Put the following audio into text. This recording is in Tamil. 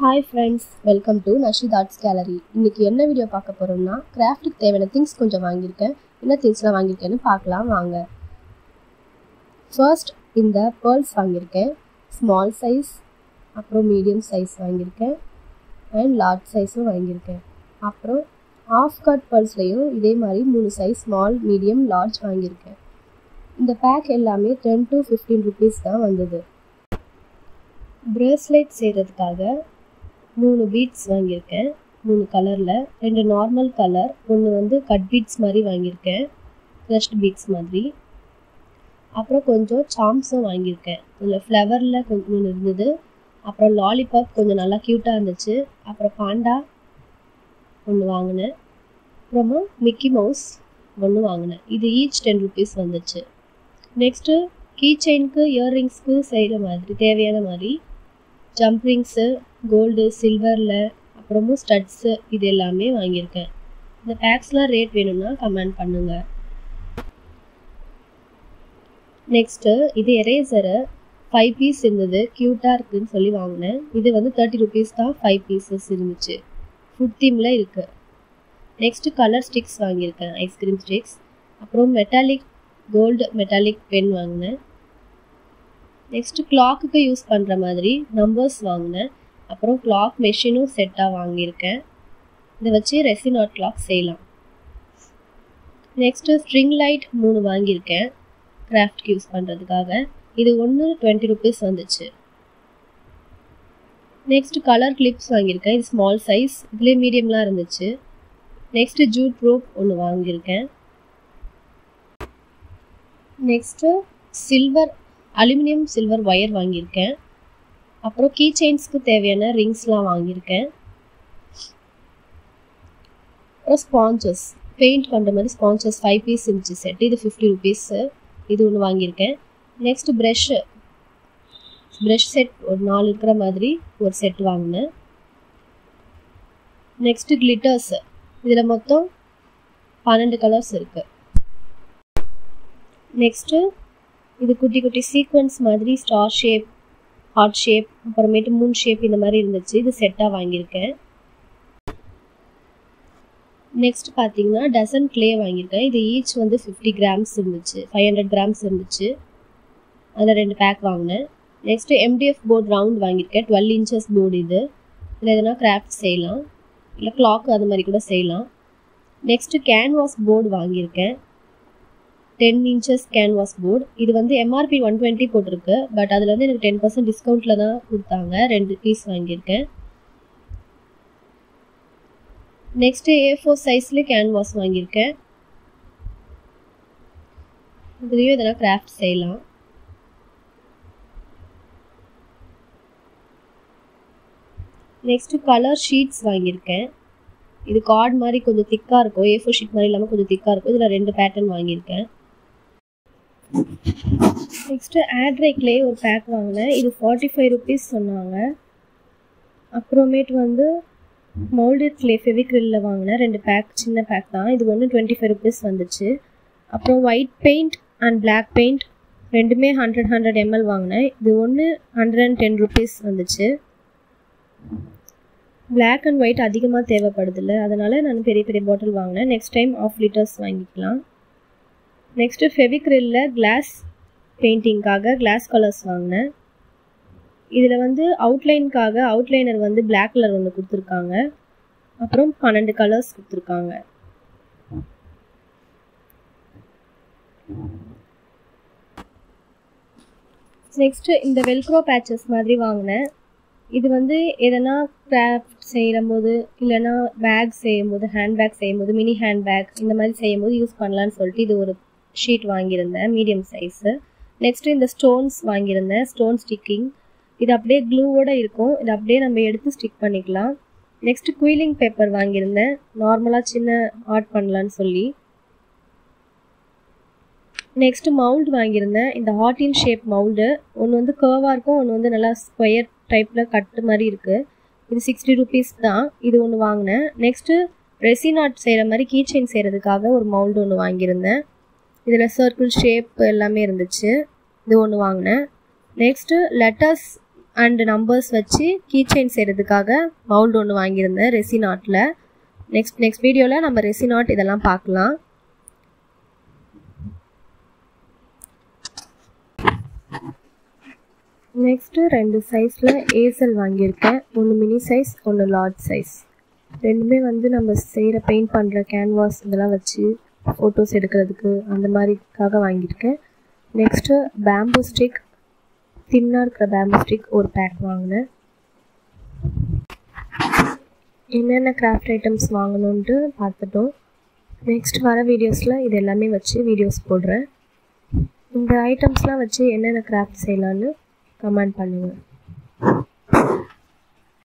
Hi friends, welcome to Nashid Arts Gallery. இன்னைக்கு என்ன வீடியோ பார்க்க போறோம்னா கிராஃப்ட்டுக்கு தேவையான திங்ஸ் கொஞ்சம் வாங்கியிருக்கேன். என்ன திங்ஸ்லாம் வாங்கியிருக்கேன்னு பார்க்கலாம் வாங்க. ஃபர்ஸ்ட் இந்த pearls வாங்கியிருக்கேன். ஸ்மால் சைஸ், அப்புறம் மீடியம் சைஸ் வாங்கியிருக்கேன் அண்ட் லார்ஜ் சைஸும் வாங்கியிருக்கேன். அப்புறம் ஆஃப் கட் pearlsலையும் இதே மாதிரி 3 சைஸ் ஸ்மால், மீடியம், லார்ஜ் வாங்கியிருக்கேன். இந்த பேக் எல்லாமே 10 to 15 rupees தான் வந்தது. பிரேஸ்லெட் செய்கிறதுக்காக 3 பீட்ஸ் வாங்கியிருக்கேன். 3 கலரில், 2 நார்மல் கலர், ஒன்று வந்து கட் பீட்ஸ் மாதிரி வாங்கியிருக்கேன், க்ரஷ்ட் பீட்ஸ் மாதிரி. அப்புறம் கொஞ்சம் சாம்ஸும் வாங்கியிருக்கேன். இதில் ஃப்ளவரில் கொஞ்சம் இருந்தது. அப்புறம் லாலிபாப் கொஞ்சம் நல்லா க்யூட்டாக இருந்துச்சு. அப்புறம் பாண்டா ஒன்று வாங்கினேன். அப்புறமா மிக்கி மவுஸ் ஒன்று வாங்கினேன். இது ஈச் 10 rupees வந்துச்சு. நெக்ஸ்ட்டு கீ செயினுக்கு, இயர்ரிங்ஸ்க்கு செய்கிற மாதிரி தேவையான மாதிரி ஜம்ப் ரிங்ஸு, கோல்டு, சில்வரில், அப்புறமும் ஸ்டட்ஸு இது எல்லாமே வாங்கியிருக்கேன். இந்த பேக்ஸ்லாம் ரேட் வேணும்னா கமெண்ட் பண்ணுங்கள். நெக்ஸ்ட்டு இது எரேசரு 5 பீஸ் இருந்தது, க்யூட்டாக இருக்குதுன்னு சொல்லி வாங்கினேன். இது வந்து 30 rupees தான் 5 பீசஸ் இருந்துச்சு. ஃபுட் தீமில் இருக்குது. நெக்ஸ்ட்டு கலர் ஸ்டிக்ஸ் வாங்கியிருக்கேன், ஐஸ்கிரீம் ஸ்டிக்ஸ். அப்புறம் மெட்டாலிக், கோல்டு மெட்டாலிக் பென் வாங்கினேன். நெக்ஸ்ட்டு கிளாக்குக்கு யூஸ் பண்ணுற மாதிரி நம்பர்ஸ் வாங்கினேன். அப்புறம் கிளாக் மெஷினும் செட்டாக வாங்கியிருக்கேன். இதை வச்சு ரெசின் ஆர்ட் கிளாக் செய்யலாம். நெக்ஸ்ட்டு ஸ்ட்ரிங் லைட் 3 வாங்கியிருக்கேன் கிராஃப்ட்க்கு யூஸ் பண்ணுறதுக்காக. இது ஒன்று 20 rupees வந்துச்சு. நெக்ஸ்ட்டு கலர் கிளிப்ஸ் வாங்கியிருக்கேன். இது ஸ்மால் சைஸ், இதுலேயே மீடியம்லாம் இருந்துச்சு. நெக்ஸ்ட்டு ஜூட் ரோப் ஒன்று வாங்கியிருக்கேன். நெக்ஸ்ட்டு அலுமினியம் சில்வர் ஒயர் வாங்கியிருக்கேன். அப்புறம் கீ செயின்ஸ்க்கு தேவையான ரிங்ஸ்லாம் வாங்கியிருக்கேன். அப்புறம் ஸ்பாஞ்சஸ், பெயிண்ட் பண்ணுற மாதிரி ஸ்பாஞ்சஸ் 5 பீஸ் இருந்துச்சு செட். இது 50 rupees. இது ஒன்று வாங்கியிருக்கேன். நெக்ஸ்ட்டு ப்ரெஷ் செட் ஒரு 4 இருக்கிற மாதிரி ஒரு செட் வாங்கினேன். நெக்ஸ்ட்டு கிளிட்டர்ஸ், இதில் மொத்தம் 12 கலர்ஸ் இருக்குது. நெக்ஸ்ட்டு இது குட்டி குட்டி சீக்வன்ஸ் மாதிரி ஸ்டார் ஷேப், ஹார்ட் ஷேப், அப்புறமேட்டு மூன் ஷேப் இந்த மாதிரி இருந்துச்சு. இது செட்டாக வாங்கியிருக்கேன். நெக்ஸ்ட் பார்த்தீங்கன்னா டசன் கிளே வாங்கியிருக்கேன். இது ஈச் வந்து 50 grams இருந்துச்சு, 500 grams இருந்துச்சு. அதில் 2 பேக் வாங்கினேன். நெக்ஸ்ட்டு MDF போர்டு ரவுண்ட் வாங்கியிருக்கேன். 12 inches போர்டு இது. இதில் எதனா கிராஃப்ட் செய்யலாம், இல்லை கிளாக் அது மாதிரி கூட செய்யலாம். நெக்ஸ்ட்டு கேன்வாஸ் போர்டு வாங்கியிருக்கேன். 10 inches கேன்வாஸ் போர்டு. இது வந்து MRP 120 போட்டிருக்கு. பட் அதில் வந்து எனக்கு 10% டிஸ்கவுண்ட்டில் தான் கொடுத்தாங்க. 2 பீஸ் வாங்கியிருக்கேன். நெக்ஸ்ட்டு A4 சைஸ்லேயே கேன்வாஸ் வாங்கியிருக்கேன். இதுலேயும் எதனா கிராஃப்ட் செய்யலாம். நெக்ஸ்ட்டு கலர் ஷீட்ஸ் வாங்கியிருக்கேன். இது கார்டு மாதிரி கொஞ்சம் திக்காக இருக்கும். A4 ஷீட் மாதிரி இல்லாமல் கொஞ்சம் திக்காக இருக்கும். இதில் 2 பேட்டர்ன் வாங்கியிருக்கேன். நெக்ஸ்ட்டு ஆட்ரை கிளே ஒரு பேக் வாங்கினேன். இது 45 rupees சொன்னாங்க. அப்புறமேட்டு வந்து மோல்டட் கிளே ஃபெவிக்ரிலில் வாங்கினேன். 2 பேக், சின்ன பேக் தான். இது ஒன்று 25 rupees வந்துச்சு. அப்புறம் white paint and black paint ரெண்டுமே 100 ml வாங்கினேன். இது ஒன்று 110 rupees வந்துச்சு. பிளாக் அண்ட் ஒயிட் அதிகமாக தேவைப்படுதில்ல, அதனால் நான் பெரிய பெரிய பாட்டில் வாங்கினேன். நெக்ஸ்ட் டைம் 1/2 liters வாங்கிக்கலாம். நெக்ஸ்ட்டு ஃபெவிக்ரிலில் கிளாஸ் பெயிண்டிங்காக கிளாஸ் கலர்ஸ் வாங்கினேன். இதில் வந்து அவுட்லைனுக்காக அவுட்லைனர் வந்து பிளாக் கலர் ஒன்று கொடுத்துருக்காங்க. அப்புறம் 12 கலர்ஸ் கொடுத்துருக்காங்க. நெக்ஸ்ட்டு இந்த வெல்க்ரோ பேச்சஸ் மாதிரி வாங்கினேன். இது வந்து எதனா கிராஃப்ட் செய்யும் போது, இல்லைனா பேக் செய்யும்போது, ஹேண்ட் பேக் செய்யும்போது, மினி ஹேண்ட் பேக் இந்த மாதிரி செய்யும்போது யூஸ் பண்ணலான்னு சொல்லிட்டு இது ஒரு ஷீட் வாங்கியிருந்தேன், மீடியம் சைஸு. நெக்ஸ்ட்டு இந்த ஸ்டோன்ஸ் வாங்கியிருந்தேன், ஸ்டோன் ஸ்டிக்கிங். இது அப்படியே க்ளூவோடு இருக்கும். இது அப்படியே நம்ம எடுத்து ஸ்டிக் பண்ணிக்கலாம். நெக்ஸ்ட்டு குயிலிங் பேப்பர் வாங்கியிருந்தேன், நார்மலாக சின்ன ஆர்ட் பண்ணலான்னு சொல்லி. நெக்ஸ்ட்டு மவுல்டு வாங்கியிருந்தேன். இந்த ஹார்ட் இன் ஷேப் மவுல்டு. ஒன்று வந்து கர்வாக இருக்கும், ஒன்று வந்து நல்லா ஸ்கொயர் டைப்பில் கட்டு மாதிரி இருக்குது. இது 60 rupees தான். இது ஒன்று வாங்கினேன். நெக்ஸ்ட்டு ரெசின் ஆர்ட் செய்கிற மாதிரி கீ செயின் செய்கிறதுக்காக ஒரு மவுல்டு ஒன்று வாங்கியிருந்தேன். இதில் சர்க்கிள் ஷேப் எல்லாமே இருந்துச்சு. இது ஒன்று வாங்கினேன். நெக்ஸ்ட்டு லெட்டர்ஸ் அண்ட் நம்பர்ஸ் வச்சு கீ செயின் செய்கிறதுக்காக மவுல்டு ஒன்று வாங்கியிருந்தேன் ரெசின் ஆர்ட்டில். நெக்ஸ்ட் வீடியோவில் நம்ம ரெசின் ஆர்ட் இதெல்லாம் பார்க்கலாம். நெக்ஸ்ட்டு 2 சைஸில் ஏசல் வாங்கியிருக்கேன். ஒன்று மினி சைஸ், ஒன்று லார்ஜ் சைஸ். ரெண்டுமே வந்து நம்ம செய்கிற பெயிண்ட் பண்ணுற கேன்வாஸ் இதெல்லாம் வச்சு ஃபோட்டோஸ் எடுக்கிறதுக்கு அந்த மாதிரிக்காக வாங்கியிருக்கேன். நெக்ஸ்ட்டு பேம்பூ ஸ்டிக், தின்னாக இருக்கிற பேம்பூ ஸ்டிக் ஒரு பேக் வாங்கினேன். என்னென்ன கிராஃப்ட் ஐட்டம்ஸ் வாங்கணுன்ட்டு பார்த்துட்டோம். நெக்ஸ்ட் வர வீடியோஸில் இது எல்லாமே வச்சு வீடியோஸ் போடுறேன். இந்த ஐட்டம்ஸ்லாம் வச்சு என்னென்ன கிராஃப்ட் செய்யலான்னு கமெண்ட் பண்ணுங்கள்.